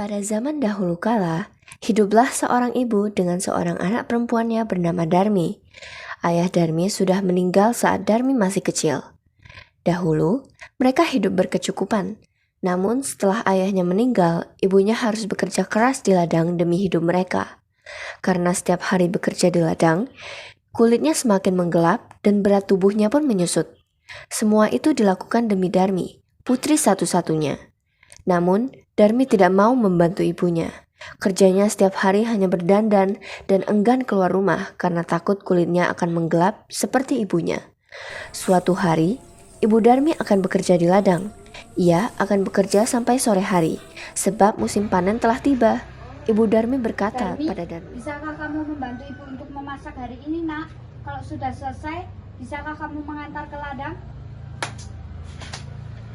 Pada zaman dahulu kala, hiduplah seorang ibu dengan seorang anak perempuannya bernama Darmi. Ayah Darmi sudah meninggal saat Darmi masih kecil. Dahulu, mereka hidup berkecukupan. Namun setelah ayahnya meninggal, ibunya harus bekerja keras di ladang demi hidup mereka. Karena setiap hari bekerja di ladang, kulitnya semakin menggelap dan berat tubuhnya pun menyusut. Semua itu dilakukan demi Darmi, putri satu-satunya. Namun, Darmi tidak mau membantu ibunya. Kerjanya setiap hari hanya berdandan dan enggan keluar rumah karena takut kulitnya akan menggelap seperti ibunya. Suatu hari, Ibu Darmi akan bekerja di ladang. Ia akan bekerja sampai sore hari, sebab musim panen telah tiba. Ibu Darmi berkata pada Darmi, "Bisakah kamu membantu ibu untuk memasak hari ini, nak? Kalau sudah selesai, bisakah kamu mengantar ke ladang?"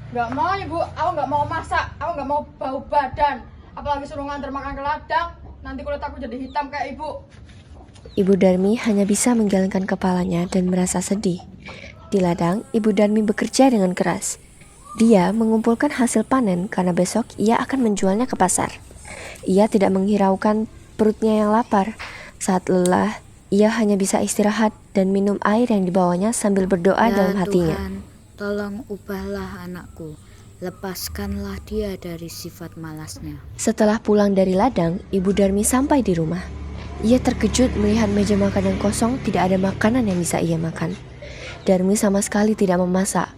Nggak mau ibu, aku nggak mau masak, aku nggak mau bau badan. Apalagi suruh nganter makan ke ladang, nanti kulit aku jadi hitam kayak ibu. Ibu Darmi hanya bisa menggelengkan kepalanya dan merasa sedih. Di ladang, Ibu Darmi bekerja dengan keras. Dia mengumpulkan hasil panen karena besok ia akan menjualnya ke pasar. Ia tidak menghiraukan perutnya yang lapar. Saat lelah, ia hanya bisa istirahat dan minum air yang dibawanya sambil berdoa dalam hatinya. Tuhan, tolong ubahlah anakku. Lepaskanlah dia dari sifat malasnya. Setelah pulang dari ladang, Ibu Darmi sampai di rumah. Ia terkejut melihat meja makan yang kosong, tidak ada makanan yang bisa ia makan. Darmi sama sekali tidak memasak.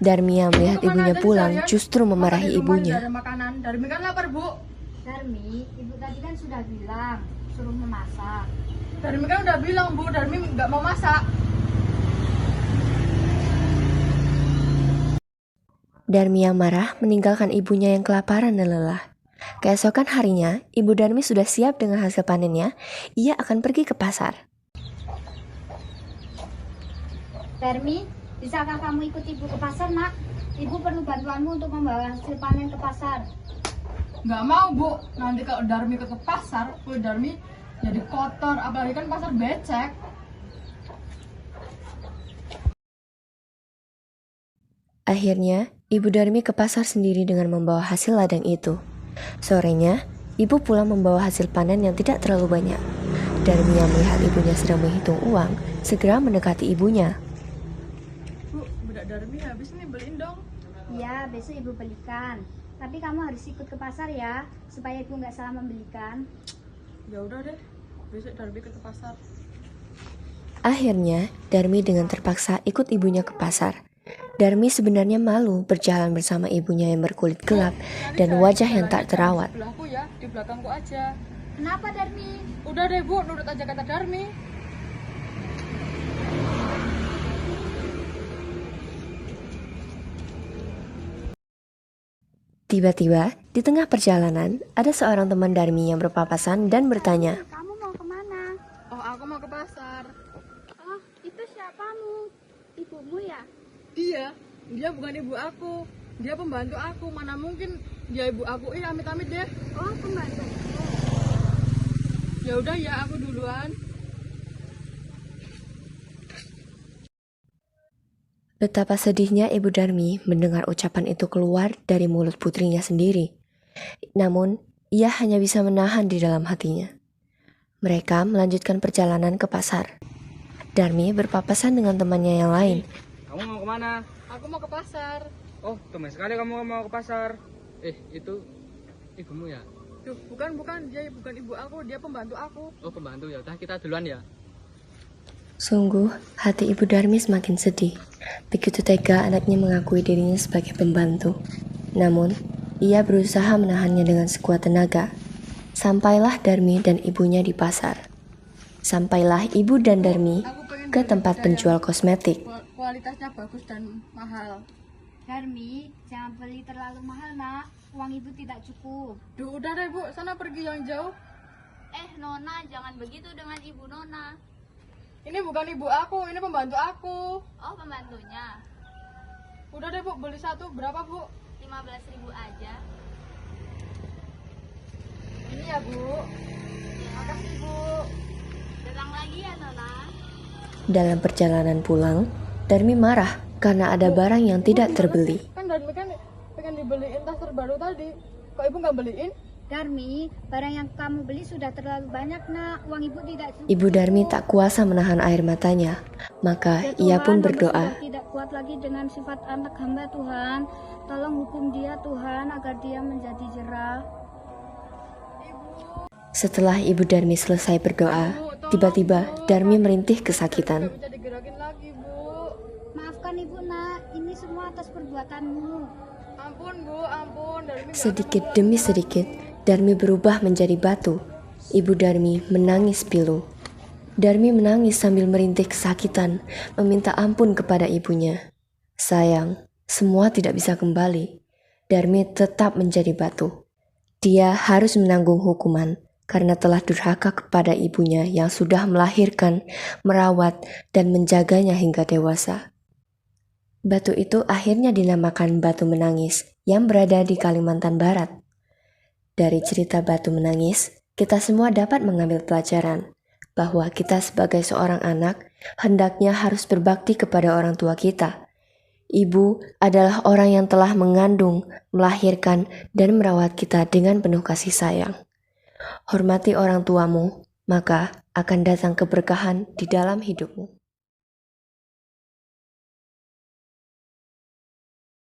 Darmi yang melihat ibunya pulang justru memarahi ibunya. Ada makanan, Darmi kan lapar bu. Darmi, ibu tadi kan sudah bilang suruh memasak. Darmi kan udah bilang bu, Darmi nggak mau masak. Darmi yang marah meninggalkan ibunya yang kelaparan dan lelah. Keesokan harinya, Ibu Darmi sudah siap dengan hasil panennya. Ia akan pergi ke pasar. Darmi, bisakah kamu ikut ibu ke pasar, nak? Ibu perlu bantuanmu untuk membawa hasil panen ke pasar. Nggak mau bu, nanti kalau Darmi ke pasar, kulit Darmi jadi kotor, apalagi kan pasar becek. Akhirnya, Ibu Darmi ke pasar sendiri dengan membawa hasil ladang itu. Sorenya, ibu pulang membawa hasil panen yang tidak terlalu banyak. Darmi yang melihat ibunya sedang menghitung uang, segera mendekati ibunya. Bu, budak Darmi habis nih, beliin dong. Iya, besok ibu belikan. Tapi kamu harus ikut ke pasar ya, supaya ibu nggak salah membelikan. Ya udah deh, besok Darmi ke pasar. Akhirnya, Darmi dengan terpaksa ikut ibunya ke pasar. Darmi sebenarnya malu berjalan bersama ibunya yang berkulit gelap dan wajah yang tak terawat. Di sebelahku ya, di belakangku aja. Kenapa, Darmi? Udah deh bu, nurut aja kata Darmi. Tiba-tiba, di tengah perjalanan, ada seorang teman Darmi yang berpapasan dan bertanya, Kamu mau kemana? Oh, aku mau ke pasar. Oh, itu siapamu? Ibumu ya? Dia bukan ibu aku. Dia pembantu aku. Mana mungkin dia ibu aku? Amit-amit deh. Oh, pembantu. Ya udah ya, aku duluan. betapa sedihnya Ibu Darmi mendengar ucapan itu keluar dari mulut putrinya sendiri. Namun, ia hanya bisa menahan di dalam hatinya. Mereka melanjutkan perjalanan ke pasar. Darmi berpapasan dengan temannya yang lain. Kamu mau kemana? Aku mau ke pasar. Oh, tumben sekali kamu mau ke pasar. Itu ibumu ya? Duh, bukan. Dia bukan ibu aku. Dia pembantu aku. Oh, pembantu ya. Udah kita duluan ya. Sungguh, hati Ibu Darmi semakin sedih. Begitu tega anaknya mengakui dirinya sebagai pembantu. Namun, ia berusaha menahannya dengan sekuat tenaga. Sampailah Darmi dan ibunya di pasar. Sampailah ibu dan Darmi ke tempat penjual kosmetik. Kualitasnya bagus dan mahal. Darmi, jangan beli terlalu mahal, nak. Uang ibu tidak cukup. Duh, udah deh bu, sana pergi yang jauh. Nona, jangan begitu dengan ibu Nona. Ini bukan ibu aku, ini pembantu aku. Oh, pembantunya. Udah deh bu, beli satu. Berapa bu? 15.000 aja. Ini ya bu. Makasih bu. Datang lagi ya, Nona. Dalam perjalanan pulang, Darmi marah karena ada barang yang tidak terbeli. Kan Darmi kan pengen dibeliin tas terbaru tadi. Kok ibu nggak beliin? Darmi, barang yang kamu beli sudah terlalu banyak nak. Uang ibu tidak cukup. Ibu Darmi tak kuasa menahan air matanya, maka Ya ia Tuhan, pun hamba berdoa. sudah tidak kuat lagi dengan sifat anak hamba Tuhan. Tolong hukum dia Tuhan agar dia menjadi jerah. Setelah Ibu Darmi selesai berdoa, tiba-tiba Darmi merintih kesakitan. Nggak bisa digerakin lagi, Bu. Maafkan ibu nak, ini semua atas perbuatanmu. Ampun, Bu, ampun. Darmi nggak Sedikit akan demi membuat sedikit, Darmi berubah menjadi batu. Ibu Darmi menangis pilu. Darmi menangis sambil merintih kesakitan, meminta ampun kepada ibunya. Sayang, semua tidak bisa kembali. Darmi tetap menjadi batu. Dia harus menanggung hukuman karena telah durhaka kepada ibunya yang sudah melahirkan, merawat, dan menjaganya hingga dewasa. Batu itu akhirnya dinamakan Batu Menangis yang berada di Kalimantan Barat. Dari cerita Batu Menangis, kita semua dapat mengambil pelajaran bahwa kita sebagai seorang anak hendaknya harus berbakti kepada orang tua kita. Ibu adalah orang yang telah mengandung, melahirkan, dan merawat kita dengan penuh kasih sayang. Hormati orang tuamu, maka akan datang keberkahan di dalam hidupmu.